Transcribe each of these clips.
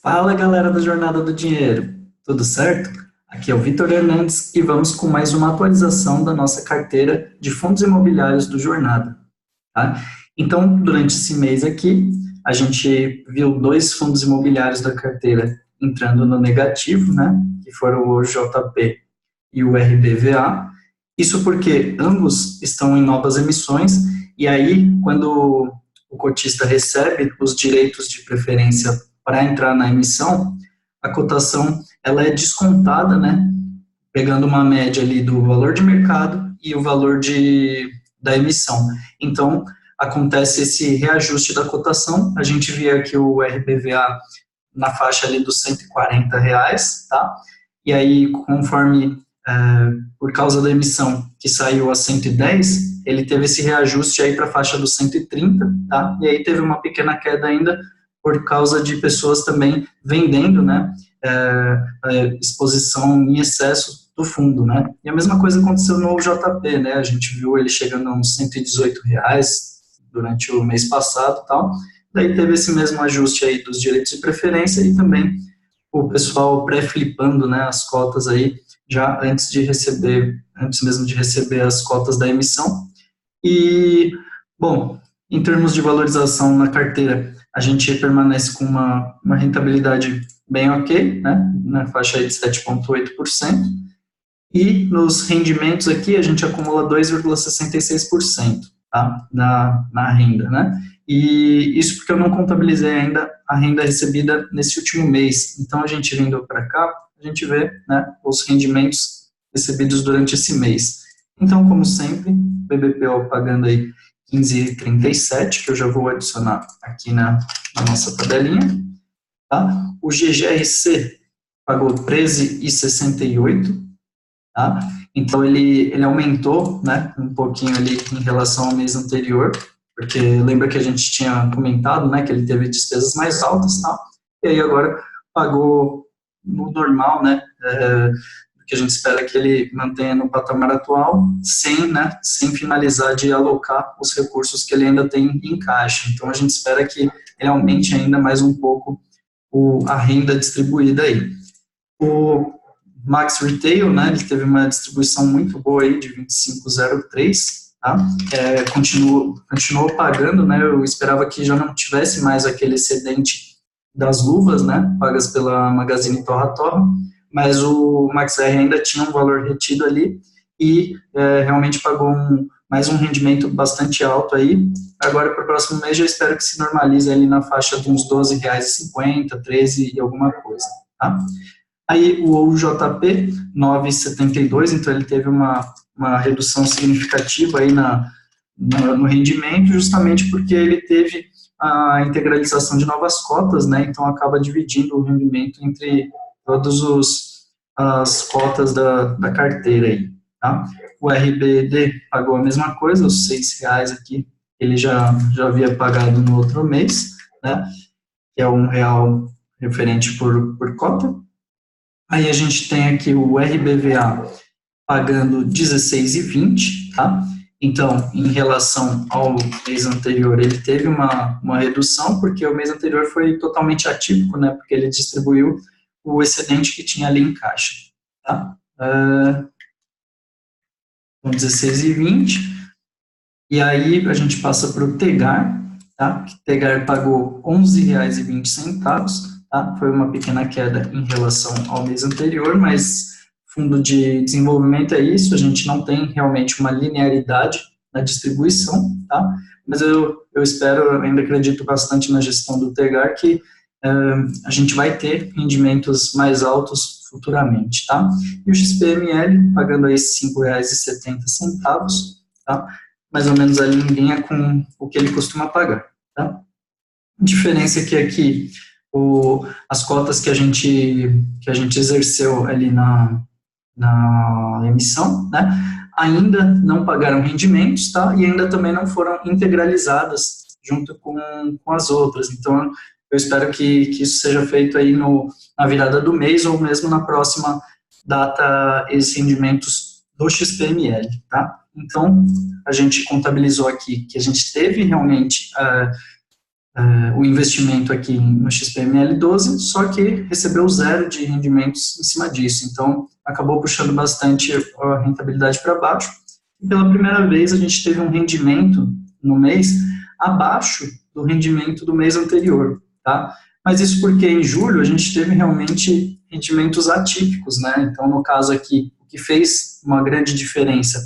Fala galera da Jornada do Dinheiro, tudo certo? Aqui é o Vitor Hernandes e vamos com mais uma atualização da nossa carteira de fundos imobiliários do Jornada. Tá? Então, durante esse mês aqui, a gente viu dois fundos imobiliários da carteira entrando no negativo, né? Que foram o JP e o RBVA. Isso porque ambos estão em novas emissões e aí, quando o cotista recebe os direitos de preferência para entrar na emissão, a cotação ela é descontada, né, pegando uma média ali do valor de mercado e o valor da emissão. Então, acontece esse reajuste da cotação, a gente vê aqui o RBVA na faixa ali dos R$ 140, tá? E aí, conforme, por causa da emissão que saiu a 110, ele teve esse reajuste aí para a faixa dos 130, tá? E aí teve uma pequena queda ainda por causa de pessoas também vendendo, né, exposição em excesso do fundo, né. E a mesma coisa aconteceu no JP, né, a gente viu ele chegando a uns R$ 118 durante o mês passado e tal, daí teve esse mesmo ajuste aí dos direitos de preferência e também o pessoal pré-flipando, né, as cotas aí, já antes mesmo de receber as cotas da emissão. E, bom, em termos de valorização na carteira, a gente permanece com uma rentabilidade bem ok, né, na faixa aí de 7,8%, e nos rendimentos aqui a gente acumula 2,66%, tá, na renda, né, e isso porque eu não contabilizei ainda a renda recebida nesse último mês, então a gente vindo para cá, a gente vê, né, os rendimentos recebidos durante esse mês. Então, como sempre, BBPO pagando aí 15,37, que eu já vou adicionar aqui na nossa tabelinha, tá? O GGRC pagou 13,68, tá? Então, ele aumentou, né, um pouquinho ali em relação ao mês anterior, porque lembra que a gente tinha comentado, né, que ele teve despesas mais altas, tá? E aí agora pagou no normal, né, que a gente espera que ele mantenha no patamar atual, sem finalizar de alocar os recursos que ele ainda tem em caixa. Então, a gente espera que ele aumente ainda mais um pouco a renda distribuída aí. O Max Retail, né, ele teve uma distribuição muito boa aí, de 25,03, tá? Continuou pagando, né, eu esperava que já não tivesse mais aquele excedente das luvas, né, pagas pela Magazine Torra Torra, mas o MaxR ainda tinha um valor retido ali e realmente pagou mais um rendimento bastante alto aí. Agora, para o próximo mês, eu espero que se normalize ali na faixa de uns R$ 12,50, 13 e alguma coisa, tá? Aí o UJP, 9,72, então ele teve uma redução significativa aí no rendimento, justamente porque ele teve a integralização de novas cotas, né, então acaba dividindo o rendimento entre todas as cotas da carteira aí, tá? O RBD pagou a mesma coisa, os R$ 6 aqui, ele já havia pagado no outro mês, né, que é R$ 1 referente por cota. Aí a gente tem aqui o RBVA pagando 16,20, tá? Então, em relação ao mês anterior, ele teve uma redução, porque o mês anterior foi totalmente atípico, né, porque ele distribuiu o excedente que tinha ali em caixa, tá? Com 16,20, e aí a gente passa para o Tegar, tá? Tegar pagou R$ 11,20, tá? Foi uma pequena queda em relação ao mês anterior, mas fundo de desenvolvimento é isso, a gente não tem realmente uma linearidade na distribuição, tá? Mas eu espero, eu ainda acredito bastante na gestão do Tegar, que a gente vai ter rendimentos mais altos futuramente, tá? E o XPML pagando aí R$ 5,70, tá? Mais ou menos ali em linha com o que ele costuma pagar, tá? Diferença é que aqui as cotas que a gente exerceu ali na emissão, né, ainda não pagaram rendimentos, tá? E ainda também não foram integralizadas junto com as outras. Então, eu espero que isso seja feito aí na virada do mês ou mesmo na próxima data, esses rendimentos do XPML, tá? Então, a gente contabilizou aqui que a gente teve realmente o investimento aqui no XPML12, só que recebeu zero de rendimentos em cima disso, então acabou puxando bastante a rentabilidade para baixo, e pela primeira vez a gente teve um rendimento no mês abaixo do rendimento do mês anterior, tá? Mas isso porque em julho a gente teve realmente rendimentos atípicos, né? Então, no caso aqui, o que fez uma grande diferença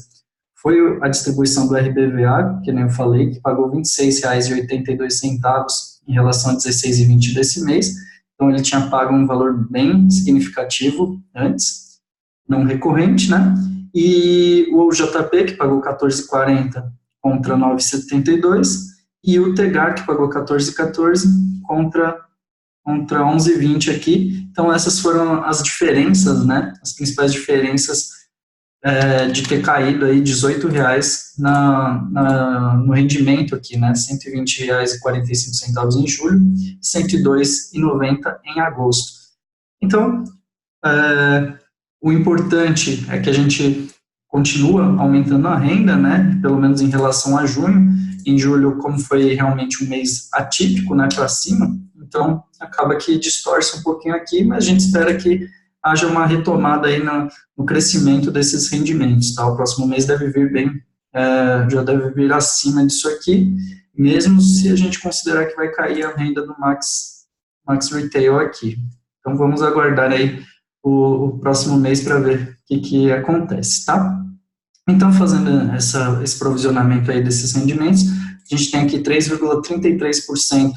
foi a distribuição do RBVA, que nem eu falei, que pagou R$ 26,82 em relação a R$ 16,20 desse mês. Então, ele tinha pago um valor bem significativo antes, não recorrente, né? E o JP, que pagou R$ 14,40 contra R$ 9,72, e o Tegar, que pagou R$ 14,14 contra 11,20 aqui. Então, essas foram as diferenças, né? As principais diferenças de ter caído aí R$18 no rendimento aqui, né? R$120,45 em julho, R$102,90 em agosto. Então, o importante é que a gente continua aumentando a renda, né? Pelo menos em relação a junho. Em julho, como foi realmente um mês atípico, né? Para cima, então acaba que distorce um pouquinho aqui, mas a gente espera que haja uma retomada aí no crescimento desses rendimentos, tá? O próximo mês deve vir bem, já deve vir acima disso aqui, mesmo se a gente considerar que vai cair a renda do Max Retail aqui. Então vamos aguardar aí o próximo mês para ver o que acontece, tá? Então, fazendo esse provisionamento aí desses rendimentos, a gente tem aqui 3,33%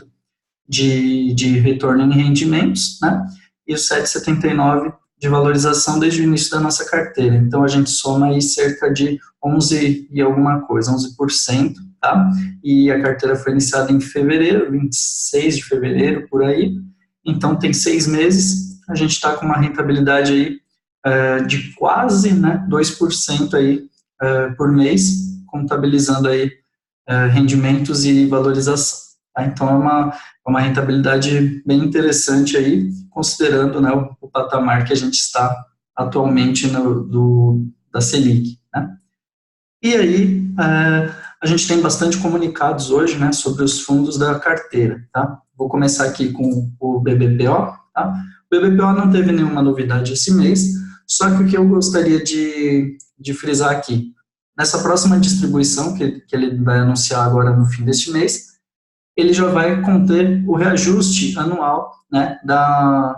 de retorno em rendimentos, né? E o 7,79% de valorização desde o início da nossa carteira. Então, a gente soma aí cerca de 11 e alguma coisa, 11%, tá? E a carteira foi iniciada em fevereiro, 26 de fevereiro, por aí. Então, tem 6 meses, a gente está com uma rentabilidade aí de quase, né, 2% aí por mês, contabilizando aí rendimentos e valorização. Tá? Então, é uma rentabilidade bem interessante aí, considerando, né, o patamar que a gente está atualmente da Selic. Né? E aí, a gente tem bastante comunicados hoje, né, sobre os fundos da carteira. Tá? Vou começar aqui com o BBPO. Tá? O BBPO não teve nenhuma novidade esse mês, só que o que eu gostaria de frisar aqui, nessa próxima distribuição que ele vai anunciar agora no fim deste mês, ele já vai conter o reajuste anual, né,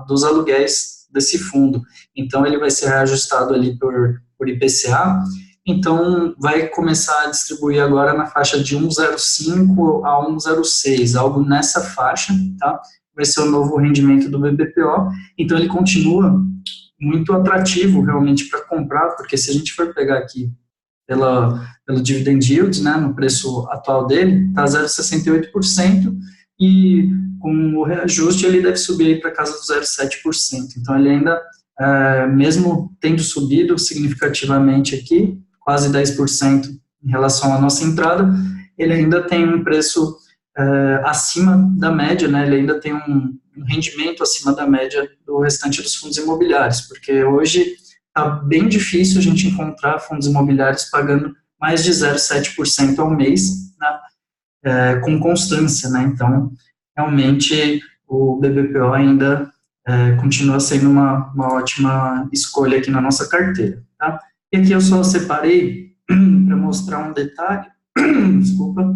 dos aluguéis desse fundo. Então, ele vai ser reajustado ali por IPCA, então vai começar a distribuir agora na faixa de 1,05 a 1,06, algo nessa faixa, tá? Vai ser o novo rendimento do BBPO, então ele continua muito atrativo realmente para comprar, porque se a gente for pegar aqui pelo dividend yield, né, no preço atual dele, está 0,68%, e com o reajuste ele deve subir para casa do 0,7%. Então ele ainda, mesmo tendo subido significativamente aqui, quase 10% em relação à nossa entrada, ele ainda tem um preço acima da média, né, ele ainda tem um rendimento acima da média do restante dos fundos imobiliários, porque hoje está bem difícil a gente encontrar fundos imobiliários pagando mais de 0,7% ao mês, né, com constância, né? Então, realmente, o BBPO ainda continua sendo uma ótima escolha aqui na nossa carteira, tá? E aqui eu só separei para mostrar um detalhe, desculpa,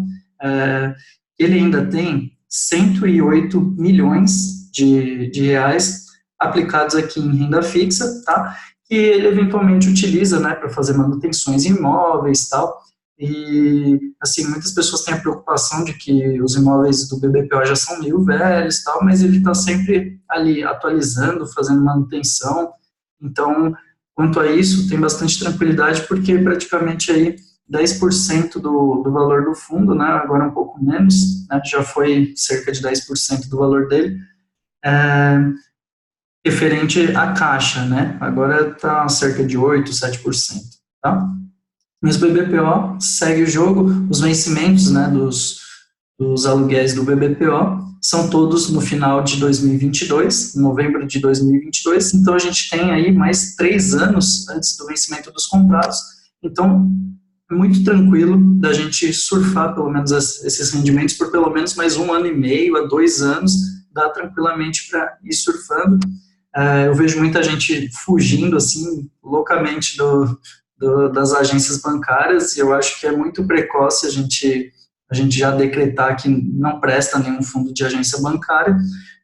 ele ainda tem 108 milhões de reais aplicados aqui em renda fixa, tá? Que ele eventualmente utiliza, né, para fazer manutenções em imóveis e tal, e, assim, muitas pessoas têm a preocupação de que os imóveis do BBPO já são meio velhos e tal, mas ele está sempre ali atualizando, fazendo manutenção, então, quanto a isso, tem bastante tranquilidade, porque praticamente aí 10% do valor do fundo, né, agora um pouco menos, né, já foi cerca de 10% do valor dele, referente à caixa, né? Agora está cerca de 8%, 7%, tá? Mas o BBPO segue o jogo, os vencimentos, né, dos aluguéis do BBPO são todos no final de 2022, em novembro de 2022, então a gente tem aí mais 3 anos antes do vencimento dos comprados, então é muito tranquilo da gente surfar pelo menos esses rendimentos por pelo menos mais 1 ano e meio a 2 anos, dá tranquilamente para ir surfando. Eu vejo muita gente fugindo assim loucamente das agências bancárias, e eu acho que é muito precoce a gente já decretar que não presta nenhum fundo de agência bancária,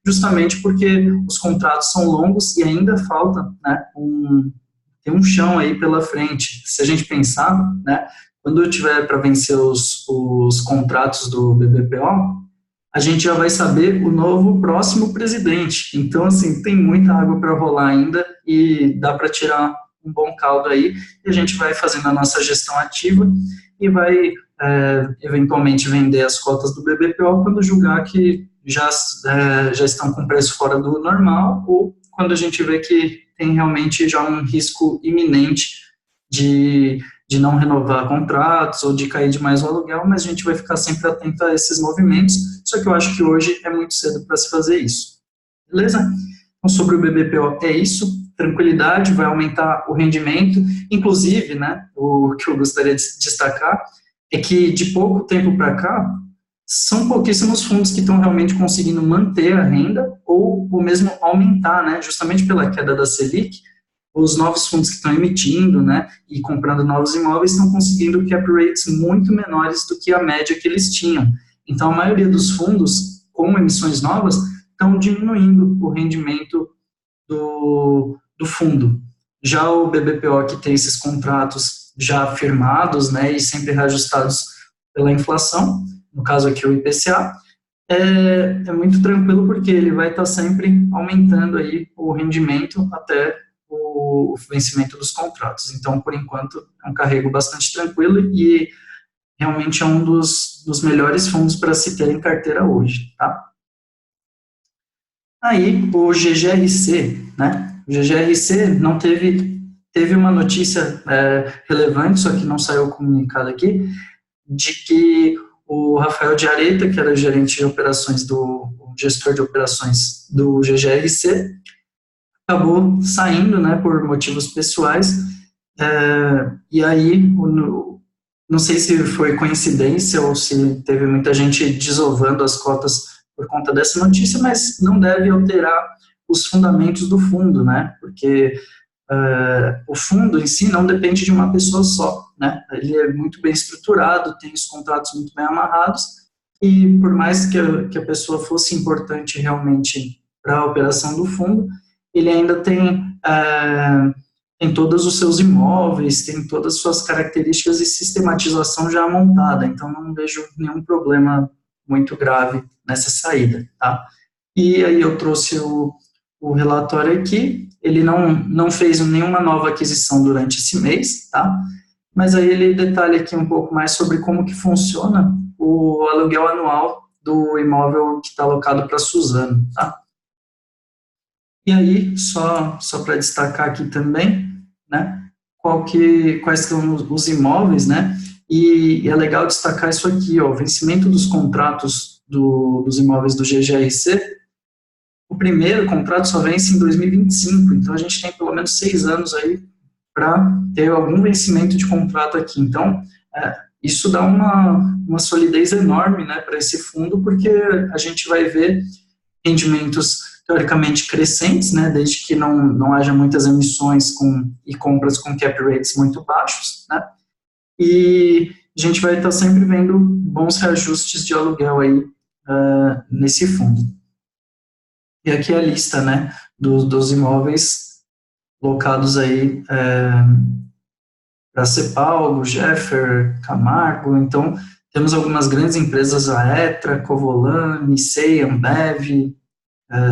justamente porque os contratos são longos e ainda falta, né, tem um chão aí pela frente. Se a gente pensar, né, quando eu tiver para vencer os contratos do BBPO, a gente já vai saber o novo próximo presidente. Então, assim, tem muita água para rolar ainda e dá para tirar um bom caldo aí, e a gente vai fazendo a nossa gestão ativa e vai eventualmente vender as cotas do BBPO quando julgar que já estão com preço fora do normal, ou quando a gente vê que tem realmente já um risco iminente de não renovar contratos ou de cair demais o aluguel, mas a gente vai ficar sempre atento a esses movimentos, só que eu acho que hoje é muito cedo para se fazer isso. Beleza? Então, sobre o BBPO é isso, tranquilidade, vai aumentar o rendimento, inclusive, né, o que eu gostaria de destacar é que de pouco tempo para cá, são pouquíssimos fundos que estão realmente conseguindo manter a renda ou mesmo aumentar, né, justamente pela queda da Selic, os novos fundos que estão emitindo, né, e comprando novos imóveis estão conseguindo cap rates muito menores do que a média que eles tinham. Então, a maioria dos fundos com emissões novas estão diminuindo o rendimento do fundo. Já o BBPO, que tem esses contratos já firmados, né, e sempre reajustados pela inflação, no caso aqui o IPCA, é muito tranquilo porque ele vai estar sempre aumentando aí o rendimento até o vencimento dos contratos. Então, por enquanto, é um carrego bastante tranquilo e realmente é um dos melhores fundos para se ter em carteira hoje, tá? Aí, o GGRC, né? O GGRC não teve uma notícia relevante, só que não saiu comunicado aqui, de que o Rafael de Areta, que era gerente de operações o gestor de operações do GGRC, acabou saindo, né, por motivos pessoais, e aí, não sei se foi coincidência ou se teve muita gente desovando as cotas por conta dessa notícia, mas não deve alterar os fundamentos do fundo, né, porque o fundo em si não depende de uma pessoa só, né, ele é muito bem estruturado, tem os contratos muito bem amarrados, e por mais que a pessoa fosse importante realmente para a operação do fundo, ele ainda tem todos os seus imóveis, tem todas as suas características e sistematização já montada, então não vejo nenhum problema muito grave nessa saída, tá? E aí eu trouxe o relatório aqui, ele não fez nenhuma nova aquisição durante esse mês, tá? Mas aí ele detalha aqui um pouco mais sobre como que funciona o aluguel anual do imóvel que está alocado para Suzano, tá? E aí, só para destacar aqui também, né, quais são os imóveis, né, e é legal destacar isso aqui, ó, o vencimento dos contratos dos imóveis do GGRC, o primeiro contrato só vence em 2025, então a gente tem pelo menos 6 anos aí para ter algum vencimento de contrato aqui, então isso dá uma solidez enorme, né, para esse fundo, porque a gente vai ver rendimentos teoricamente crescentes, né, desde que não haja muitas emissões e compras com cap rates muito baixos, né, e a gente vai estar sempre vendo bons reajustes de aluguel aí nesse fundo. E aqui é a lista, né, dos imóveis locados aí para Cepal, Jeffer, Camargo, então temos algumas grandes empresas, a Etra, Covolan, Nicei, Ambev,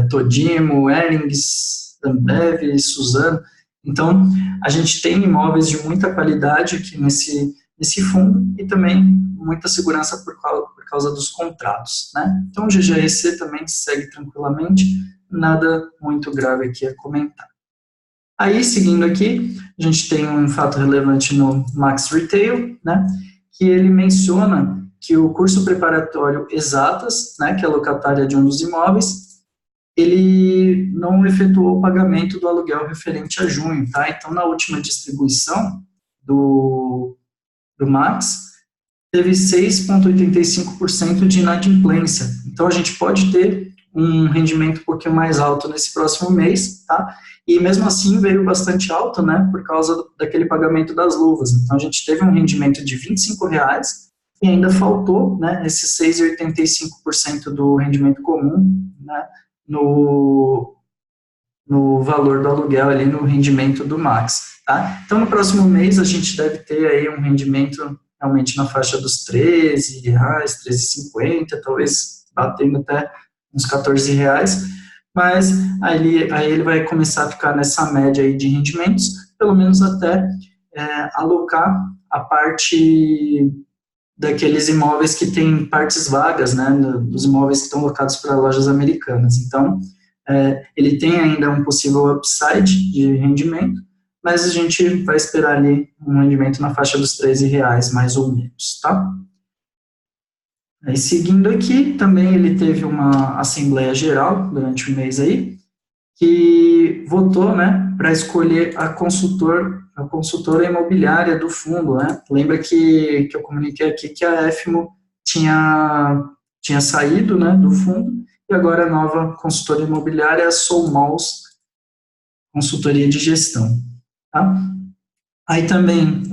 Todimo, Erings, Ambev, Suzano. Então, a gente tem imóveis de muita qualidade aqui nesse fundo e também muita segurança por causa dos contratos, né? Então, o GGRC também segue tranquilamente, nada muito grave aqui a comentar. Aí, seguindo aqui, a gente tem um fato relevante no Max Retail, né? Que ele menciona que o curso preparatório Exatas, né, que é a locatária de um dos imóveis, ele não efetuou o pagamento do aluguel referente a junho, tá? Então, na última distribuição do do Max, teve 6,85% de inadimplência. Então, a gente pode ter um rendimento um pouquinho mais alto nesse próximo mês, tá? E mesmo assim veio bastante alto, né, por causa daquele pagamento das luvas. Então, a gente teve um rendimento de R$25 e ainda faltou, né, esses 6,85% do rendimento comum, né, no valor do aluguel ali no rendimento do Max, tá? Então, no próximo mês a gente deve ter aí um rendimento realmente na faixa dos R$13, R$13,50, talvez batendo até uns R$14, mas aí ele vai começar a ficar nessa média aí de rendimentos, pelo menos até alocar a parte daqueles imóveis que têm partes vagas, né, dos imóveis que estão locados para lojas americanas. Então, ele tem ainda um possível upside de rendimento, mas a gente vai esperar ali um rendimento na faixa dos R$13, mais ou menos, tá? Aí, seguindo aqui, também ele teve uma Assembleia Geral durante o mês aí, que votou, né, para escolher a consultora imobiliária do fundo, né? Lembra que eu comuniquei aqui que a EFMO tinha saído, né, do fundo, e agora a nova consultora imobiliária é a Solmals Consultoria de Gestão. Tá? Aí também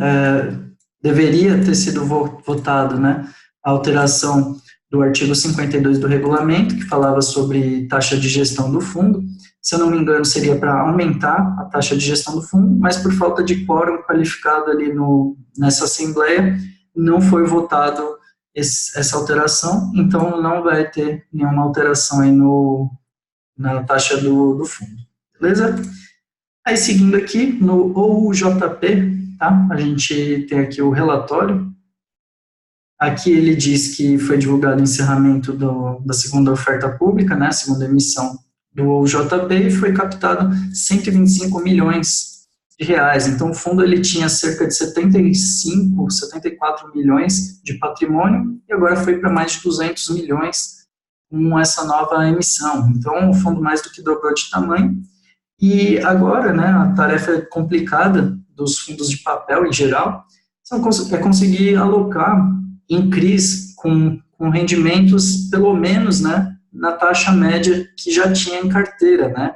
deveria ter sido votado, né, a alteração do artigo 52 do regulamento, que falava sobre taxa de gestão do fundo. Se eu não me engano, seria para aumentar a taxa de gestão do fundo, mas por falta de quórum qualificado ali nessa Assembleia, não foi votado essa alteração, então não vai ter nenhuma alteração aí na taxa do fundo, beleza? Aí, seguindo aqui, no OUJP, tá? A gente tem aqui o relatório. Aqui ele diz que foi divulgado o encerramento da segunda oferta pública, né, a segunda emissão do OUJP, e foi captado 125 milhões de reais. Então, o fundo ele tinha cerca de 74 milhões de patrimônio, e agora foi para mais de 200 milhões com essa nova emissão. Então, o fundo mais do que dobrou de tamanho. E agora, né, a tarefa complicada dos fundos de papel em geral é conseguir alocar em CRIs com rendimentos, pelo menos, né, na taxa média que já tinha em carteira, né.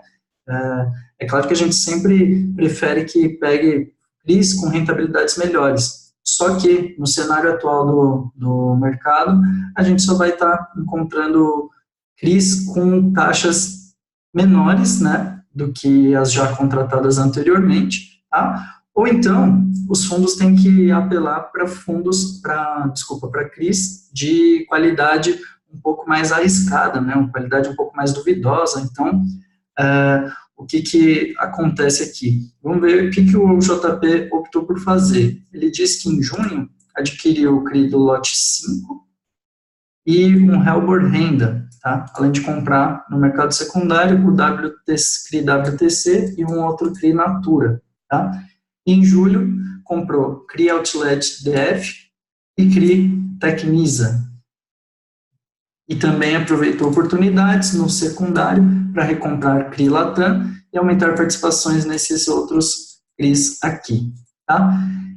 É claro que a gente sempre prefere que pegue CRIs com rentabilidades melhores, só que no cenário atual do mercado, a gente só vai estar encontrando CRIs com taxas menores, né, do que as já contratadas anteriormente, tá? Ou então, os fundos têm que apelar para CRIs de qualidade um pouco mais arriscada, né? Uma qualidade um pouco mais duvidosa. Então, o que acontece aqui? Vamos ver o que o JP optou por fazer. Ele diz que em junho adquiriu o CRI do lote 5 e um Helbor Renda, tá? Além de comprar no mercado secundário o CRI WTC e um outro CRI Natura. Tá? Em julho, comprou CRI Outlet DF e CRI Tecnisa. E também aproveitou oportunidades no secundário para recomprar CRI Latam e aumentar participações nesses outros CRIs aqui. Tá?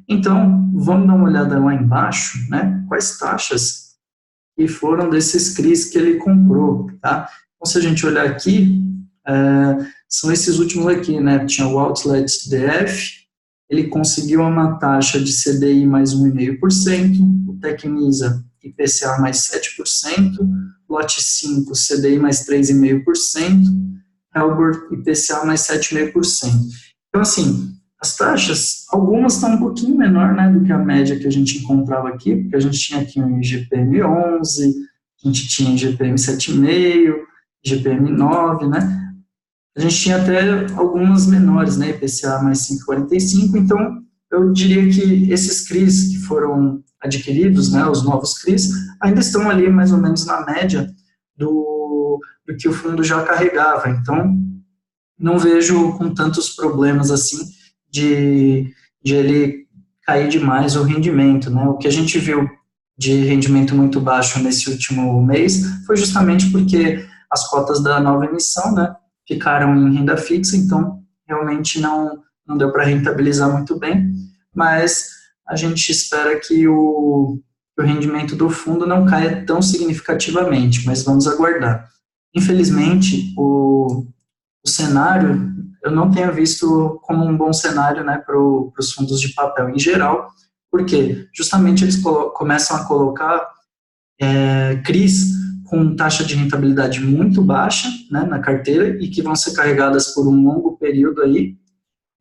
Então, vamos dar uma olhada lá embaixo, né? Quais taxas que foram desses CRIs que ele comprou, tá? Então, se a gente olhar aqui, são esses últimos aqui, né? Tinha o Outlet DF, ele conseguiu uma taxa de CDI mais 1,5%, o Tecnisa IPCA mais 7%, lote 5 CDI mais 3,5%, Helbor IPCA mais 7,5%. Então, assim, as taxas, algumas estão um pouquinho menor, né, do que a média que a gente encontrava aqui, porque a gente tinha aqui um IGPM 11, a gente tinha IGPM 7,5, IGPM 9, né, a gente tinha até algumas menores, né, IPCA mais 5,45, então eu diria que esses CRIs que foram adquiridos, né, os novos CRIs, ainda estão ali mais ou menos na média do que o fundo já carregava, então não vejo com tantos problemas assim de ele cair demais o rendimento, né? O que a gente viu de rendimento muito baixo nesse último mês foi justamente porque as cotas da nova emissão, né, ficaram em renda fixa, então realmente não deu para rentabilizar muito bem, mas a gente espera que o rendimento do fundo não caia tão significativamente, mas vamos aguardar. Infelizmente, o cenário, eu não tenho visto como um bom cenário, né, para os fundos de papel em geral, porque justamente eles começam a colocar CRIs com taxa de rentabilidade muito baixa, né, na carteira e que vão ser carregadas por um longo período aí,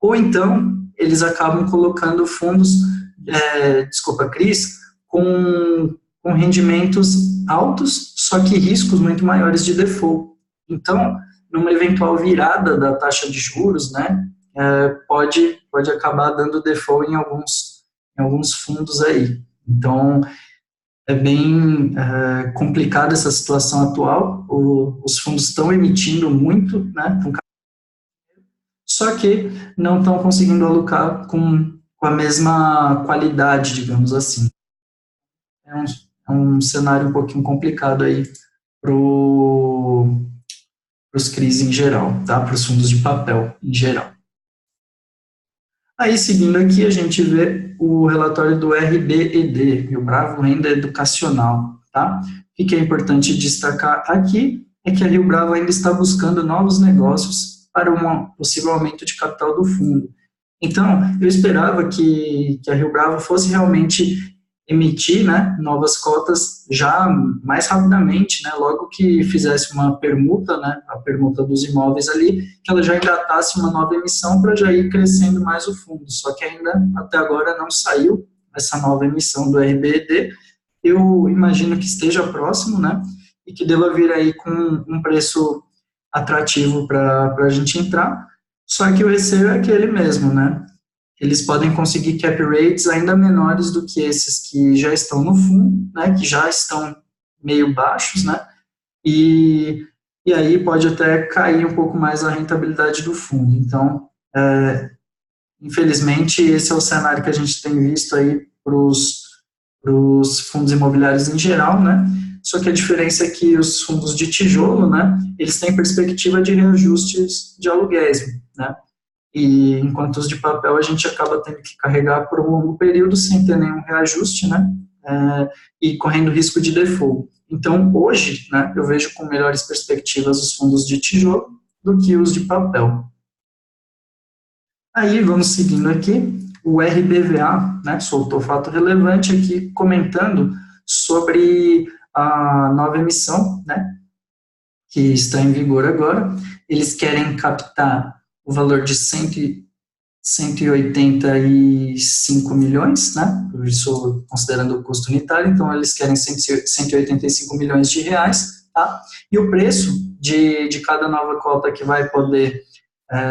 ou então eles acabam colocando fundos, CRIs com rendimentos altos, só que riscos muito maiores de default. Então, numa eventual virada da taxa de juros, né, pode acabar dando default em alguns fundos aí. Então, é bem complicada essa situação atual, os fundos estão emitindo muito, né, só que não estão conseguindo alocar com a mesma qualidade, digamos assim. É um cenário um pouquinho complicado aí para os CRIs em geral, tá? Para os fundos de papel em geral. Aí, seguindo aqui, a gente vê o relatório do RBED, o Bravo Renda Educacional, tá? O que é importante destacar aqui é que a Rio Bravo ainda está buscando novos negócios para um possível aumento de capital do fundo. Então, eu esperava que a Rio Bravo fosse realmente emitir, né, novas cotas já mais rapidamente, né, logo que fizesse uma permuta, né, a permuta dos imóveis ali, que ela já engatasse uma nova emissão para já ir crescendo mais o fundo, só que ainda até agora não saiu essa nova emissão do RBED, eu imagino que esteja próximo, né, e que deva vir aí com um preço atrativo para a gente entrar, só que o receio é aquele mesmo, né, eles podem conseguir cap rates ainda menores do que esses que já estão no fundo, né, que já estão meio baixos, né, e aí pode até cair um pouco mais a rentabilidade do fundo. Então, infelizmente, esse é o cenário que a gente tem visto aí para os fundos imobiliários em geral, né, só que a diferença é que os fundos de tijolo, né, eles têm perspectiva de reajustes de aluguéis, né, e enquanto os de papel a gente acaba tendo que carregar por um longo período sem ter nenhum reajuste, né, e correndo risco de default. Então, hoje, né, eu vejo com melhores perspectivas os fundos de tijolo do que os de papel. Aí, vamos seguindo aqui, o RBVA, né, soltou fato relevante aqui, comentando sobre a nova emissão, né, que está em vigor agora. Eles querem captar o valor de 185 milhões, né, isso considerando o custo unitário, então eles querem 185 milhões de reais, tá, e o preço de cada nova cota que vai poder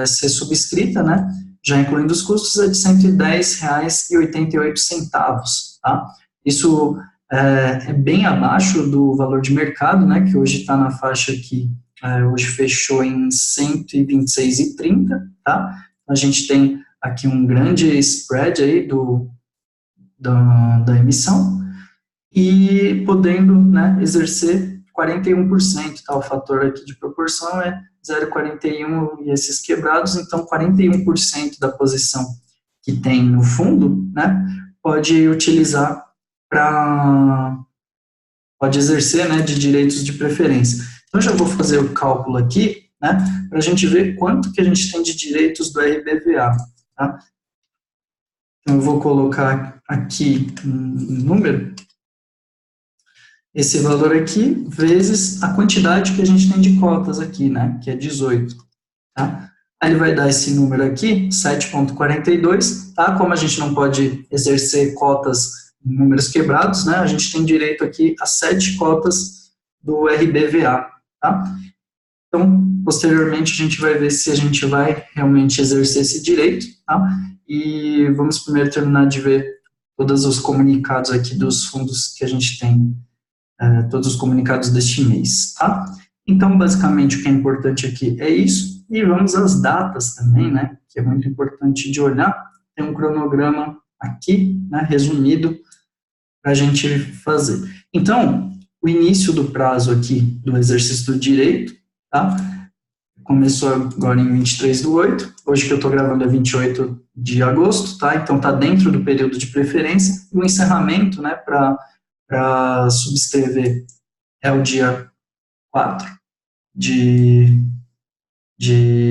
ser subscrita, né, já incluindo os custos, é de R$ 110,88, tá, isso é bem abaixo do valor de mercado, né, que hoje está na faixa aqui, hoje fechou em 126,30, tá? A gente tem aqui um grande spread aí da emissão e podendo, né, exercer 41%, tá? O fator aqui de proporção é 0,41 e esses quebrados, então 41% da posição que tem no fundo, né, pode utilizar pode exercer, né, de direitos de preferência. Então, já vou fazer o cálculo aqui, né, para a gente ver quanto que a gente tem de direitos do RBVA, tá? Então, eu vou colocar aqui um número, esse valor aqui, vezes a quantidade que a gente tem de cotas aqui, né, que é 18, tá? Aí ele vai dar esse número aqui, 7,42, tá? Como a gente não pode exercer cotas em números quebrados, né, a gente tem direito aqui a 7 cotas do RBVA, tá? Então, posteriormente, a gente vai ver se a gente vai realmente exercer esse direito, tá? E vamos primeiro terminar de ver todos os comunicados aqui dos fundos que a gente tem, todos os comunicados deste mês, tá? Então, basicamente, o que é importante aqui é isso, e vamos às datas também, né, que é muito importante de olhar. Tem um cronograma aqui, né, resumido, para a gente fazer. Então, o início do prazo aqui do exercício do direito, tá? começou agora em 23/8, hoje que eu estou gravando é 28 de agosto, tá? Então está dentro do período de preferência, e o encerramento, né, para subscrever é o dia 4 de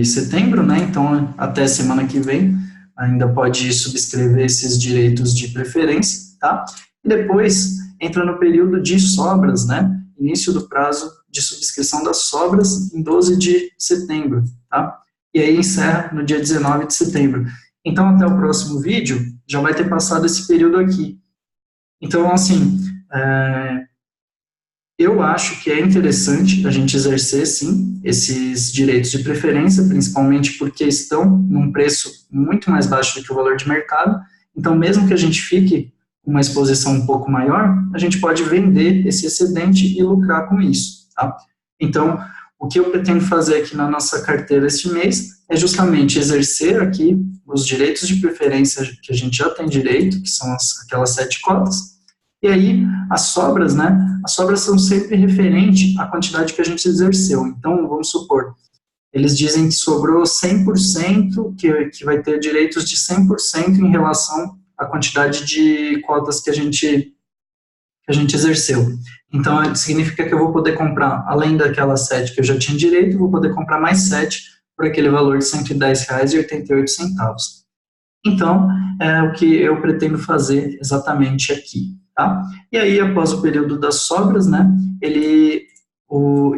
setembro, né? Então até semana que vem ainda pode subscrever esses direitos de preferência, tá? E depois entra no período de sobras, né? Início do prazo de subscrição das sobras em 12 de setembro, tá? E aí encerra no dia 19 de setembro. Então, até o próximo vídeo, já vai ter passado esse período aqui. Então, assim, eu acho que é interessante a gente exercer, sim, esses direitos de preferência, principalmente porque estão num preço muito mais baixo do que o valor de mercado. Então, mesmo que a gente fique com uma exposição um pouco maior, a gente pode vender esse excedente e lucrar com isso, tá? Então, o que eu pretendo fazer aqui na nossa carteira este mês é justamente exercer aqui os direitos de preferência que a gente já tem direito, que são aquelas 7 cotas. E aí, as sobras, né? As sobras são sempre referente à quantidade que a gente exerceu. Então, vamos supor, eles dizem que sobrou 100%, que vai ter direitos de 100% em relação à quantidade de cotas que a gente exerceu. Então, significa que eu vou poder comprar, além daquelas 7 que eu já tinha direito, eu vou poder comprar mais 7 por aquele valor de R$ 110,88. Então, é o que eu pretendo fazer exatamente aqui, tá? E aí, após o período das sobras, né, ele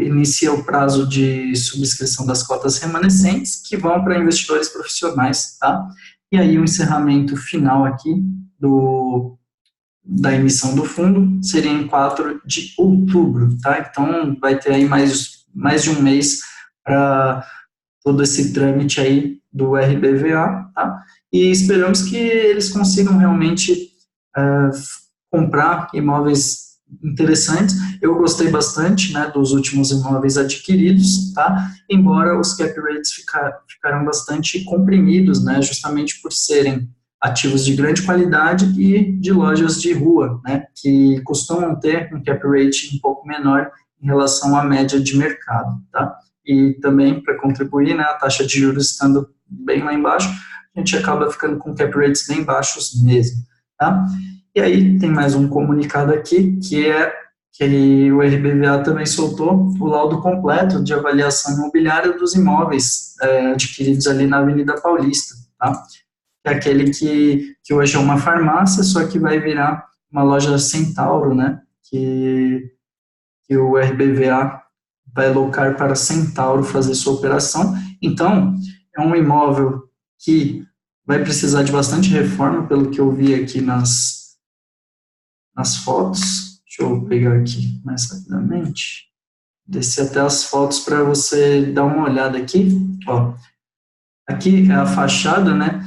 inicia o prazo de subscrição das cotas remanescentes, que vão para investidores profissionais, tá? E aí, o encerramento final aqui da emissão do fundo seria em 4 de outubro, tá? Então, vai ter aí mais de um mês para todo esse trâmite aí do RBVA, tá? E esperamos que eles consigam realmente comprar imóveis interessantes. Eu gostei bastante, né, dos últimos imóveis adquiridos, tá? Embora os cap rates ficaram bastante comprimidos, né, justamente por serem ativos de grande qualidade e de lojas de rua, né, que costumam ter um cap rate um pouco menor em relação à média de mercado, tá? E também, para contribuir, né, a taxa de juros estando bem lá embaixo, a gente acaba ficando com cap rates bem baixos mesmo, tá? E aí tem mais um comunicado aqui, que é que o RBVA também soltou o laudo completo de avaliação imobiliária dos imóveis adquiridos ali na Avenida Paulista, tá? É aquele que hoje é uma farmácia, só que vai virar uma loja Centauro, né? Que o RBVA vai alocar para Centauro fazer sua operação. Então, é um imóvel que vai precisar de bastante reforma, pelo que eu vi aqui nas fotos. Deixa eu pegar aqui mais rapidamente. Descer até as fotos para você dar uma olhada aqui. Ó, aqui é a fachada, né,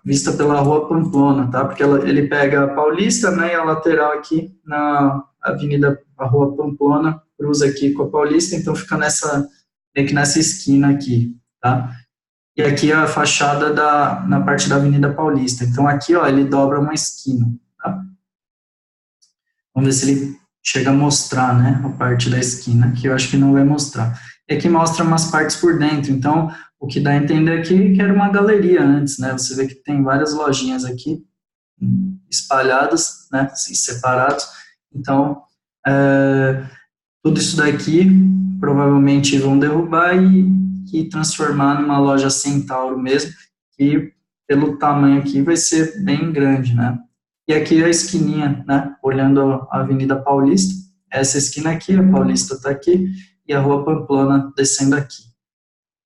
vista pela Rua Pamplona, tá? Porque ele pega a Paulista, né, e a lateral aqui na Avenida, a Rua Pamplona, cruza aqui com a Paulista, então fica meio que nessa esquina aqui, tá? E aqui é a fachada na parte da Avenida Paulista. Então aqui, ó, ele dobra uma esquina, tá? Vamos ver se ele chega a mostrar, né, a parte da esquina, que eu acho que não vai mostrar. E aqui mostra umas partes por dentro, então o que dá a entender aqui é que era uma galeria antes, né, você vê que tem várias lojinhas aqui espalhadas, né, assim, separados, então tudo isso daqui provavelmente vão derrubar e transformar numa loja Centauro mesmo, que pelo tamanho aqui vai ser bem grande, né. E aqui a esquininha, né, olhando a Avenida Paulista, essa esquina aqui, a Paulista está aqui, e a Rua Pamplona descendo aqui,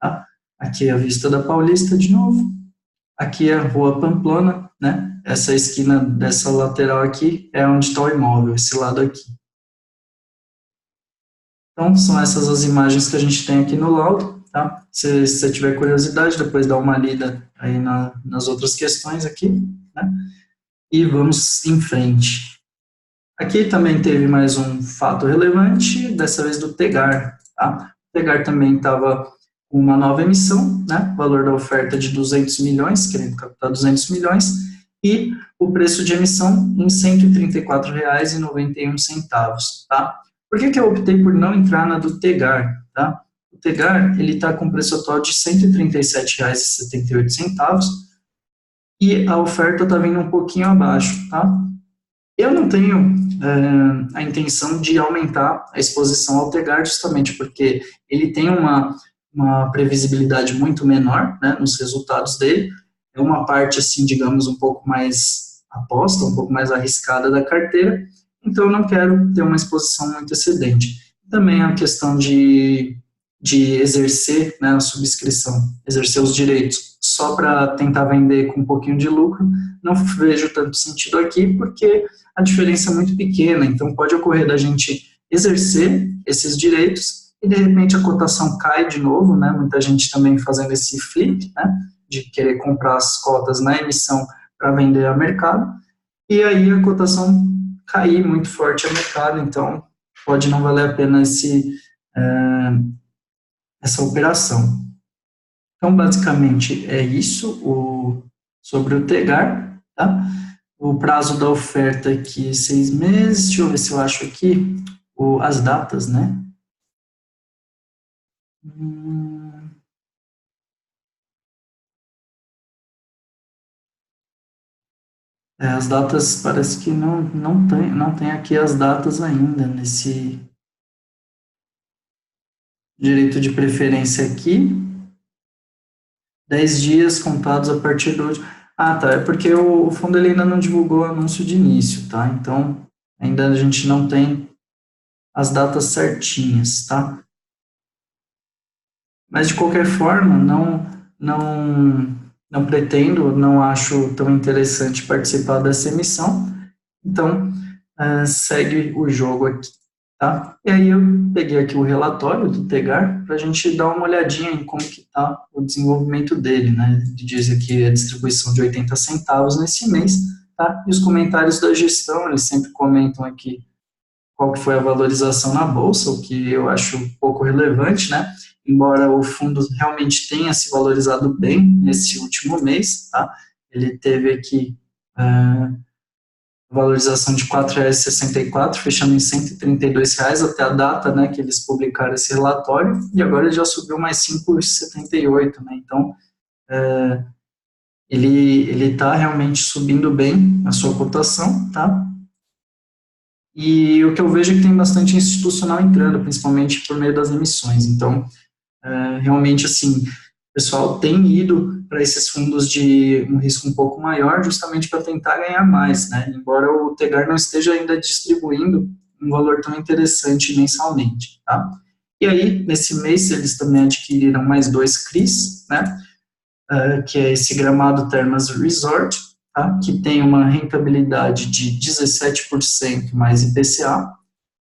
tá? Aqui é a vista da Paulista de novo, aqui é a Rua Pamplona, né, essa esquina dessa lateral aqui é onde está o imóvel, esse lado aqui. Então, são essas as imagens que a gente tem aqui no laudo, tá? Se você tiver curiosidade, depois dá uma lida aí nas outras questões aqui, né? E vamos em frente. Aqui também teve mais um fato relevante, dessa vez do Tegar, tá? O Tegar também estava com uma nova emissão, né? O valor da oferta de 200 milhões, querendo captar 200 milhões, e o preço de emissão em R$ 134,91, tá? Por que eu optei por não entrar na do Tegar, tá? O Tegar, ele está com preço atual de R$ 137,78 e a oferta está vindo um pouquinho abaixo, tá? Eu não tenho a intenção de aumentar a exposição ao Tegar justamente porque ele tem uma previsibilidade muito menor, né, nos resultados dele, é uma parte, assim, digamos, um pouco mais aposta, um pouco mais arriscada da carteira, então eu não quero ter uma exposição muito excedente. Também a questão de exercer, né, a subscrição, exercer os direitos só para tentar vender com um pouquinho de lucro, não vejo tanto sentido aqui, porque a diferença é muito pequena, então pode ocorrer da gente exercer esses direitos e de repente a cotação cai de novo, né, muita gente também fazendo esse flip, né, de querer comprar as cotas na emissão para vender a mercado, e aí a cotação cair muito forte a mercado, então pode não valer a pena essa operação. Então, basicamente, é isso sobre o Tegar, tá? O prazo da oferta aqui, 6 meses, deixa eu ver se eu acho aqui as datas, né? As datas, parece que não tem aqui as datas ainda, nesse direito de preferência aqui, 10 dias contados a partir do último. Ah, tá, é porque o fundo ele ainda não divulgou o anúncio de início, tá? Então, ainda a gente não tem as datas certinhas, tá? Mas, de qualquer forma, não pretendo, não acho tão interessante participar dessa emissão, então, segue o jogo aqui, tá? E aí eu peguei aqui o relatório do Tegar para a gente dar uma olhadinha em como que está o desenvolvimento dele, né? Diz aqui a distribuição de 80 centavos nesse mês, tá? E os comentários da gestão, eles sempre comentam aqui qual que foi a valorização na bolsa, o que eu acho um pouco relevante, né? Embora o fundo realmente tenha se valorizado bem nesse último mês, tá? Ele teve aqui valorização de R$ 4,64, fechando em R$ 132 até a data, né, que eles publicaram esse relatório, e agora ele já subiu mais 5,78, né? Então, ele está realmente subindo bem a sua cotação, tá? E o que eu vejo é que tem bastante institucional entrando, principalmente por meio das emissões. Então, realmente, assim, o pessoal tem ido para esses fundos de um risco um pouco maior, justamente para tentar ganhar mais, né? Embora o Tegar não esteja ainda distribuindo um valor tão interessante mensalmente, tá? E aí, nesse mês, eles também adquiriram mais 2 CRIs, né? Que é esse Gramado Termas Resort, tá? Que tem uma rentabilidade de 17% mais IPCA,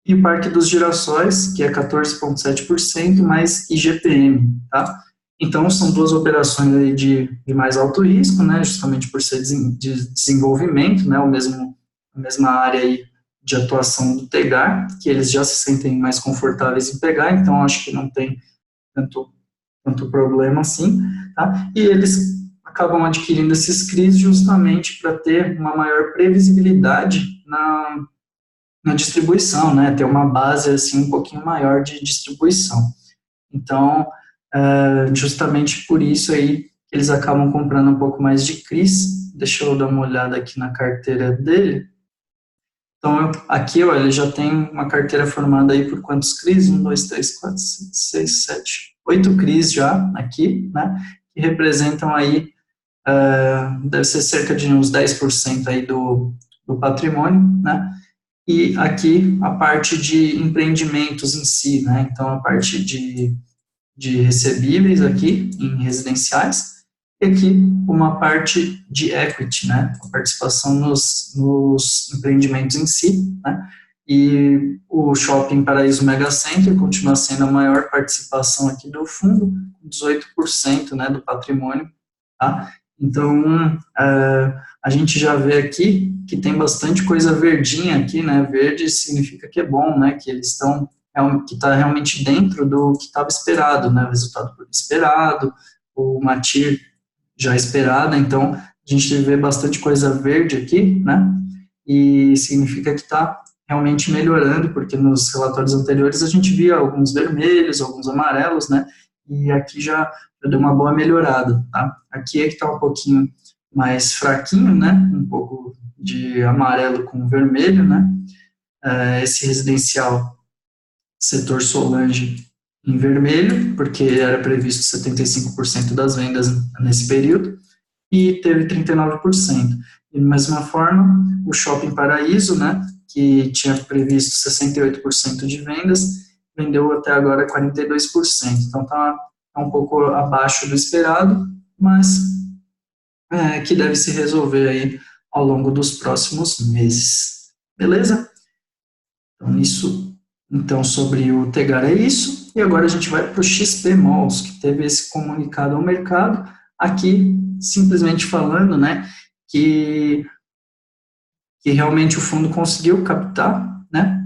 e o Parque dos Girassóis, que é 14,7% mais IGPM, tá? Então, são duas operações aí de mais alto risco, né, justamente por ser de desenvolvimento, né, a mesma área aí de atuação do Tegar, que eles já se sentem mais confortáveis em pegar, então acho que não tem tanto problema assim, tá? E eles acabam adquirindo esses CRIs justamente para ter uma maior previsibilidade na distribuição, né, ter uma base assim um pouquinho maior de distribuição. Então, justamente por isso aí eles acabam comprando um pouco mais de CRIs. Deixa eu dar uma olhada aqui na carteira dele. Então, aqui, ó, ele já tem uma carteira formada aí por quantos CRIs? 1, 2, 3, 4, 5, 6, 7, 8 CRIs já aqui, né, que representam aí, deve ser cerca de uns 10% aí do patrimônio, né, e aqui a parte de empreendimentos em si, né, então a parte de recebíveis aqui em residenciais, e aqui uma parte de equity, né, a participação nos empreendimentos em si, né, e o Shopping Paraíso Mega Center continua sendo a maior participação aqui do fundo, 18%, né, do patrimônio, tá? Então, a gente já vê aqui que tem bastante coisa verdinha aqui, né, verde significa que é bom, né, que eles estão que está realmente dentro do que estava esperado, né, o resultado esperado, o MATIR já esperado, então a gente vê bastante coisa verde aqui, né, e significa que está realmente melhorando, porque nos relatórios anteriores a gente via alguns vermelhos, alguns amarelos, né? E aqui já deu uma boa melhorada, tá? Aqui é que está um pouquinho mais fraquinho, né? Um pouco de amarelo com vermelho, né? Esse residencial setor Solange em vermelho, porque era previsto 75% das vendas nesse período, e teve 39%. E, da mesma forma, o Shopping Paraíso, né, que tinha previsto 68% de vendas, vendeu até agora 42%. Então, está um pouco abaixo do esperado, mas que deve se resolver aí ao longo dos próximos meses. Beleza? Então, sobre o Tegar é isso. E agora a gente vai para o XP Malls, que teve esse comunicado ao mercado. Aqui, simplesmente falando, né, que realmente o fundo conseguiu captar, né,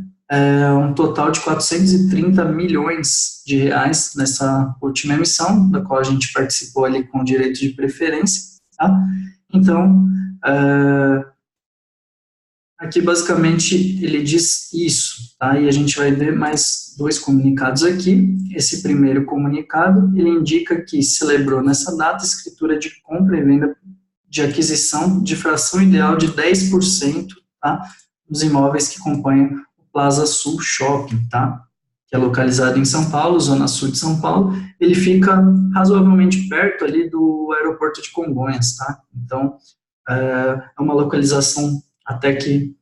um total de 430 milhões de reais nessa última emissão, da qual a gente participou ali com direito de preferência, tá? Então, aqui basicamente ele diz isso, tá? E a gente vai ver mais dois comunicados aqui. Esse primeiro comunicado, ele indica que celebrou nessa data escritura de compra e venda de aquisição de fração ideal de 10%, tá? Dos imóveis que compõem o Plaza Sul Shopping, tá? Que é localizado em São Paulo, zona sul de São Paulo. Ele fica razoavelmente perto ali do aeroporto de Congonhas, tá? Então, é uma localização até que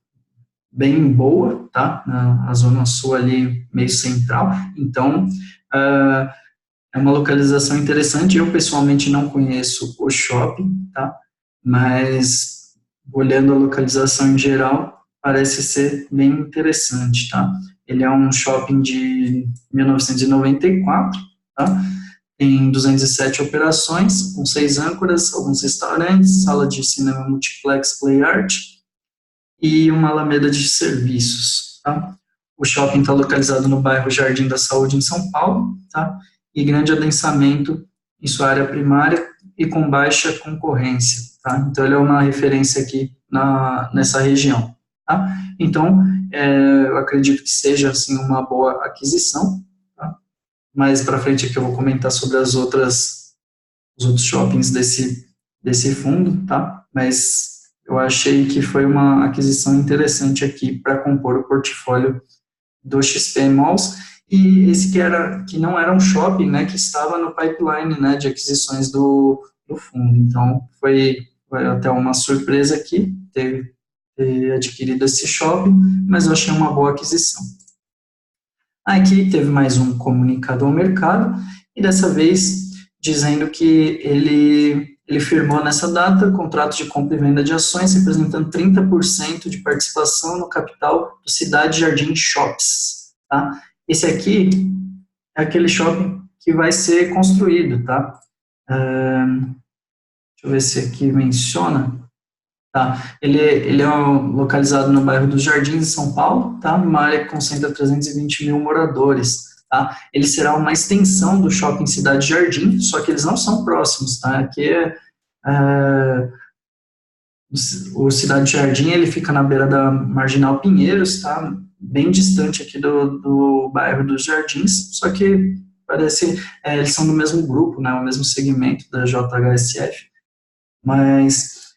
bem boa, tá? A zona sul ali, meio central. Então, é uma localização interessante. Eu, pessoalmente, não conheço o shopping, tá? Mas, olhando a localização em geral, parece ser bem interessante, tá? Ele é um shopping de 1994, tá? Tem 207 operações, com 6 âncoras, alguns restaurantes, sala de cinema multiplex Play Art e uma alameda de serviços, tá? O shopping está localizado no bairro Jardim da Saúde, em São Paulo, tá? E grande adensamento em sua área primária e com baixa concorrência, tá? Então, ele é uma referência aqui nessa região, tá? Então, eu acredito que seja, assim, uma boa aquisição, tá? Mais para frente aqui eu vou comentar sobre os outros shoppings desse fundo, tá? Mas eu achei que foi uma aquisição interessante aqui para compor o portfólio do XP Malls, e esse que não era um shopping, né, que estava no pipeline, né, de aquisições do fundo. Então, foi até uma surpresa aqui ter adquirido esse shopping, mas eu achei uma boa aquisição. Aqui teve mais um comunicado ao mercado, e dessa vez dizendo que ele firmou nessa data contrato de compra e venda de ações, representando 30% de participação no capital do Cidade Jardim Shops, tá? Esse aqui é aquele shopping que vai ser construído, tá? Deixa eu ver se aqui menciona. Tá? Ele é localizado no bairro dos Jardins, de São Paulo, tá? Uma área que concentra 320 mil moradores. Tá? Ele será uma extensão do Shopping Cidade Jardim, só que eles não são próximos. Tá? Aqui o Cidade Jardim, ele fica na beira da Marginal Pinheiros, tá? Bem distante aqui do bairro dos Jardins, só que parece, eles são do mesmo grupo, né? O mesmo segmento da JHSF, mas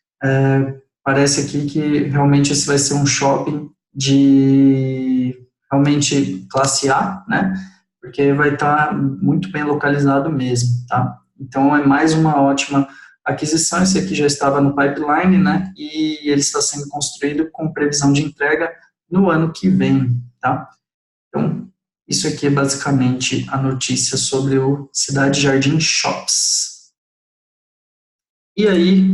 parece aqui que realmente esse vai ser um shopping de realmente classe A, né? Porque vai estar muito bem localizado mesmo, tá? Então, é mais uma ótima aquisição. Esse aqui já estava no pipeline, né? E ele está sendo construído com previsão de entrega no ano que vem, tá? Então, isso aqui é basicamente a notícia sobre o Cidade Jardim Shops. E aí,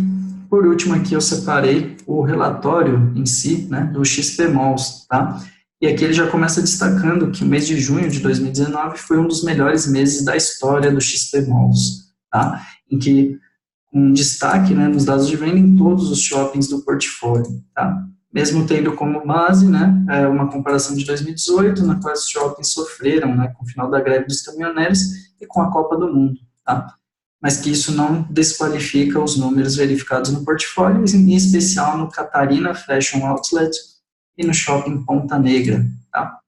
por último aqui eu separei o relatório em si, né, do XP Malls, tá? E aqui ele já começa destacando que o mês de junho de 2019 foi um dos melhores meses da história do XP Malls, tá? Em que, com destaque, né, nos dados de venda em todos os shoppings do portfólio, tá? Mesmo tendo como base, né, uma comparação de 2018, na qual os shoppings sofreram, né, com o final da greve dos caminhoneiros e com a Copa do Mundo, tá? Mas que isso não desqualifica os números verificados no portfólio, em especial no Catarina Fashion Outlet e no Shopping Ponta Negra, tá?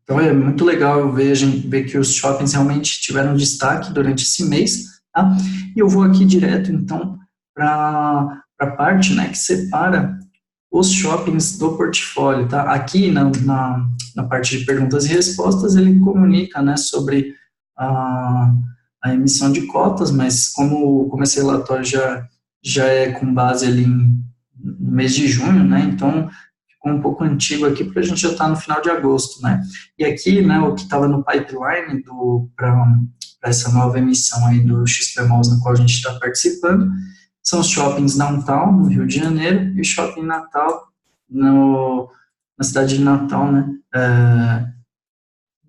Então é muito legal ver, a gente ver que os shoppings realmente tiveram destaque durante esse mês, tá? E eu vou aqui direto, então, para a parte, né, que separa os shoppings do portfólio, tá? Aqui na parte de perguntas e respostas, ele comunica, né, sobre a, a emissão de cotas, mas como esse relatório já é com base ali no mês de junho, né, então ficou um pouco antigo aqui, porque a gente já está no final de agosto, né, e aqui, né, o que estava no pipeline para essa nova emissão aí do XPMOS, na qual a gente está participando, são os shoppings Downtown, no Rio de Janeiro, e o Shopping Natal, na cidade de Natal, né,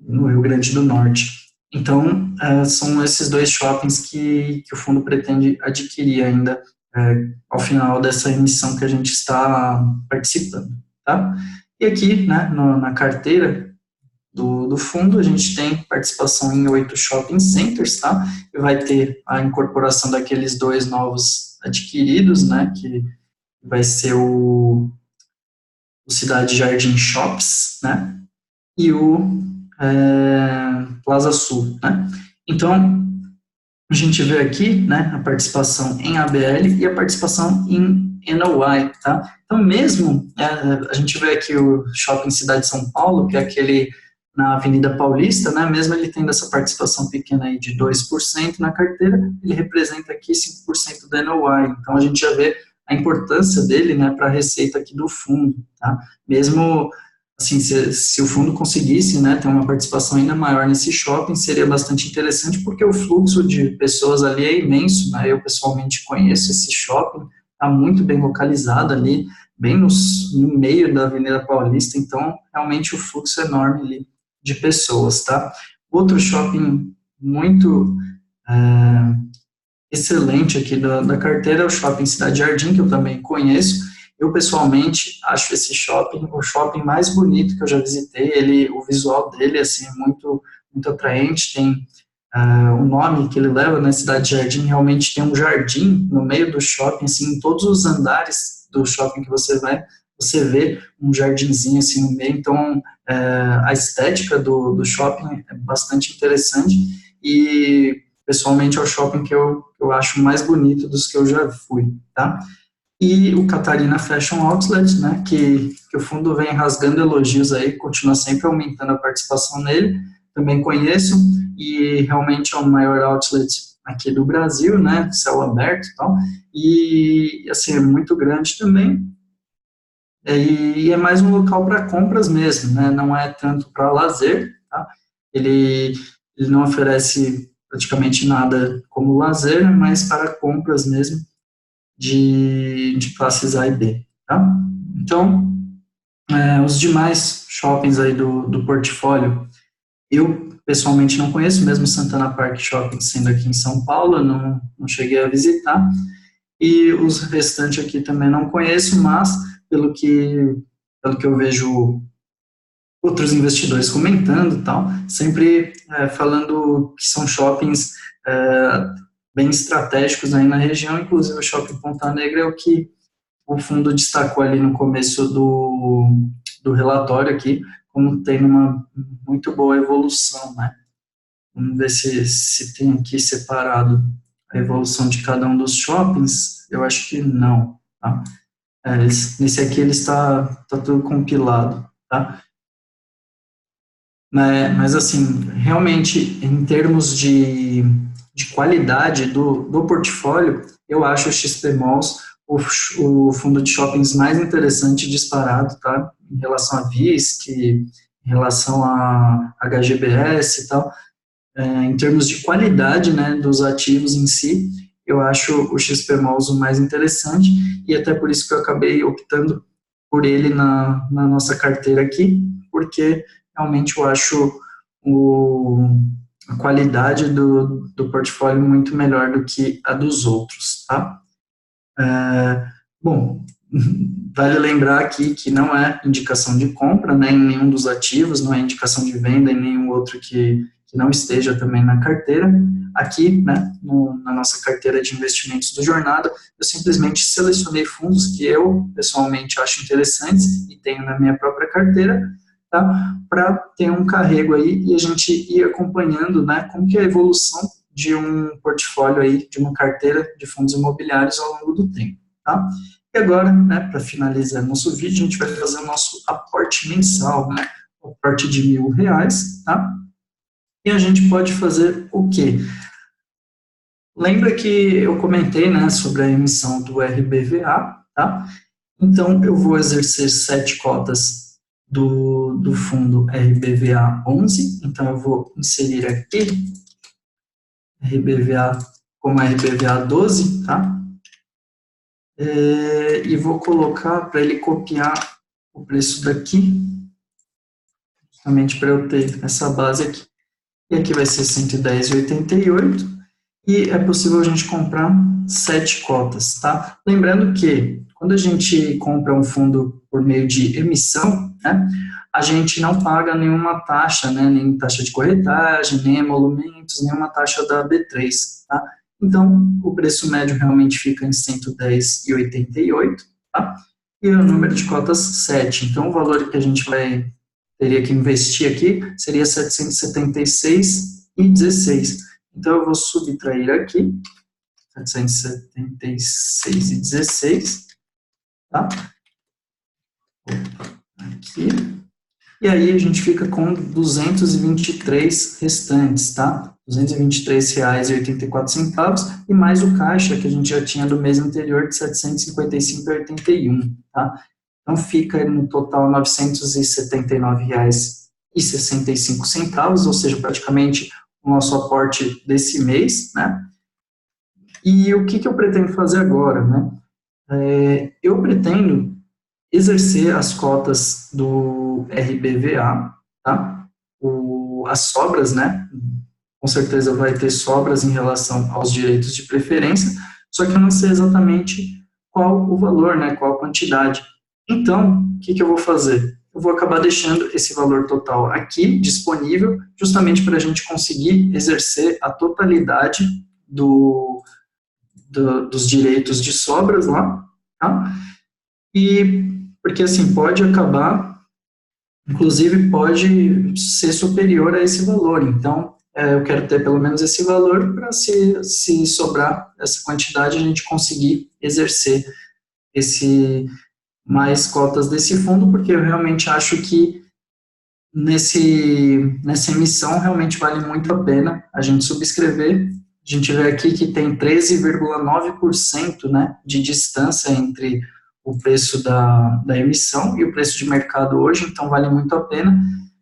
no Rio Grande do Norte. Então, são esses dois shoppings que o fundo pretende adquirir ainda ao final dessa emissão que a gente está participando, tá? E aqui, né, na carteira do fundo, a gente tem participação em 8 shopping centers, tá? E vai ter a incorporação daqueles 2 novos adquiridos, né, que vai ser o Cidade Jardim Shops, né, e o Plaza Sul, né. Então, a gente vê aqui, né, a participação em ABL e a participação em NOI, tá. Então, mesmo, a gente vê aqui o Shopping Cidade de São Paulo, que é aquele na Avenida Paulista, né, mesmo ele tendo essa participação pequena aí de 2% na carteira, ele representa aqui 5% do NOI, então a gente já vê a importância dele, né, para a receita aqui do fundo, tá, mesmo, assim, se o fundo conseguisse, né, ter uma participação ainda maior nesse shopping, seria bastante interessante, porque o fluxo de pessoas ali é imenso, né, eu pessoalmente conheço esse shopping, está muito bem localizado ali, bem no meio da Avenida Paulista, então, realmente o fluxo é enorme ali de pessoas, tá? Outro shopping muito excelente aqui da carteira é o Shopping Cidade Jardim, que eu também conheço. Eu, pessoalmente, acho esse shopping o shopping mais bonito que eu já visitei. O visual dele, assim, é muito, muito atraente. Tem o nome que ele leva, né, Cidade Jardim, realmente tem um jardim no meio do shopping, assim, em todos os andares do shopping que você vai, você vê um jardinzinho assim no meio, então a estética do shopping é bastante interessante e pessoalmente é o shopping que eu acho mais bonito dos que eu já fui, tá? E o Catarina Fashion Outlet, né, que o fundo vem rasgando elogios aí, continua sempre aumentando a participação nele, também conheço, e realmente é o maior outlet aqui do Brasil, né, céu aberto e tal, e assim, é muito grande também, e é mais um local para compras mesmo, né? Não é tanto para lazer, tá? Ele não oferece praticamente nada como lazer, mas para compras mesmo de classes A e B, tá? Então, os demais shoppings aí do portfólio, eu pessoalmente não conheço, mesmo Santana Park Shopping sendo aqui em São Paulo, eu não cheguei a visitar, e os restantes aqui também não conheço, mas pelo que eu vejo outros investidores comentando e tal, sempre falando que são shoppings bem estratégicos aí na região, inclusive o Shopping Ponta Negra é o que o fundo destacou ali no começo do relatório aqui, como tem uma muito boa evolução, né? Vamos ver se tem aqui separado a evolução de cada um dos shoppings, eu acho que não, tá? Nesse aqui ele está tudo compilado, tá? Mas assim, realmente, em termos de qualidade do portfólio, eu acho o XP Malls o fundo de shoppings mais interessante disparado, tá? Em relação a VISC, em relação a HGBS e tal, em termos de qualidade, né, dos ativos em si, eu acho o XP Malls o mais interessante, e até por isso que eu acabei optando por ele na nossa carteira aqui, porque realmente eu acho a qualidade do portfólio muito melhor do que a dos outros, tá? Bom, vale lembrar aqui que não é indicação de compra, né, em nenhum dos ativos, não é indicação de venda em nenhum outro que não esteja também na carteira. aqui, né, na nossa carteira de investimentos do Jornada, eu simplesmente selecionei fundos que eu, pessoalmente, acho interessantes e tenho na minha própria carteira, tá, para ter um carrego aí e a gente ir acompanhando, né, como que é a evolução de um portfólio aí, de uma carteira de fundos imobiliários ao longo do tempo, tá? E agora, né, para finalizar nosso vídeo, a gente vai fazer o nosso aporte mensal, né, o aporte de R$ 1.000, tá? E a gente pode fazer o quê? Lembra que eu comentei, né, sobre a emissão do RBVA, tá? Então, eu vou exercer 7 cotas do fundo RBVA 11, então eu vou inserir aqui RBVA como RBVA 12, tá? E vou colocar para ele copiar o preço daqui, justamente para eu ter essa base aqui. E aqui vai ser 110,88, e é possível a gente comprar 7 cotas, tá? Lembrando que quando a gente compra um fundo por meio de emissão, né, a gente não paga nenhuma taxa, né, nem taxa de corretagem, nem emolumentos, nenhuma taxa da B3, tá? Então, o preço médio realmente fica em 110,88, tá? E o número de cotas 7. Então, o valor que a gente teria que investir aqui seria 776,16. Então, eu vou subtrair aqui 776,16, tá? Aqui. E aí a gente fica com 223 restantes, tá? R$ 223,84, e mais o caixa que a gente já tinha do mês anterior de R$ 755,81, tá? Então fica no total R$ 979,65, ou seja, praticamente o nosso aporte desse mês, né? E o que eu pretendo fazer agora, né? Eu pretendo exercer as cotas do RBVA, tá? As sobras, né? Com certeza vai ter sobras em relação aos direitos de preferência, só que eu não sei exatamente qual o valor, né? Qual a quantidade. Então, o que eu vou fazer? Eu vou acabar deixando esse valor total aqui disponível, justamente para a gente conseguir exercer a totalidade dos direitos de sobras lá, tá? E porque assim pode acabar, inclusive pode ser superior a esse valor. Então, eu quero ter pelo menos esse valor para se sobrar essa quantidade a gente conseguir exercer mais cotas desse fundo, porque eu realmente acho que nessa emissão realmente vale muito a pena a gente subscrever. A gente vê aqui que tem 13,9%, né, de distância entre o preço da emissão e o preço de mercado hoje, então vale muito a pena,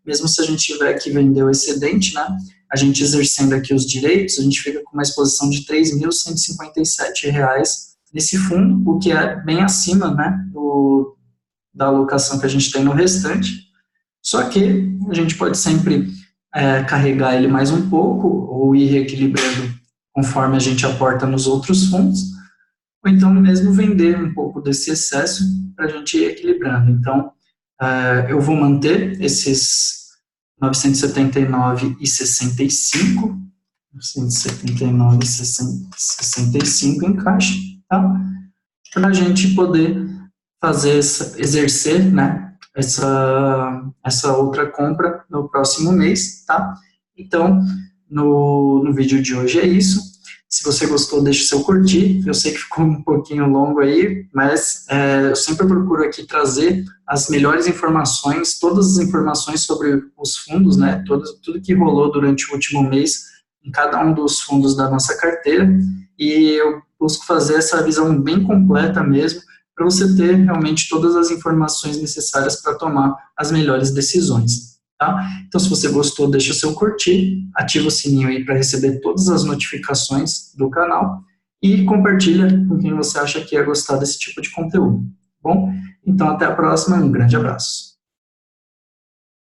mesmo se a gente tiver que vender o excedente, né, a gente exercendo aqui os direitos, a gente fica com uma exposição de R$ 3.157 nesse fundo, o que é bem acima, né, da alocação que a gente tem no restante, só que a gente pode sempre carregar ele mais um pouco, ou ir reequilibrando conforme a gente aporta nos outros fundos, ou então mesmo vender um pouco desse excesso para a gente ir equilibrando. Então, eu vou manter esses 979,65, 979,65 em caixa, tá? Para a gente poder exercer, né, essa outra compra no próximo mês, tá? Então, no vídeo de hoje é isso. Se você gostou, deixe seu curtir. Eu sei que ficou um pouquinho longo aí, mas eu sempre procuro aqui trazer as melhores informações, todas as informações sobre os fundos, né? Tudo que rolou durante o último mês em cada um dos fundos da nossa carteira. E eu busco fazer essa visão bem completa mesmo, para você ter realmente todas as informações necessárias para tomar as melhores decisões. Tá? Então, se você gostou, deixa o seu curtir, ativa o sininho aí para receber todas as notificações do canal e compartilha com quem você acha que ia gostar desse tipo de conteúdo. Bom, então até a próxima, um grande abraço.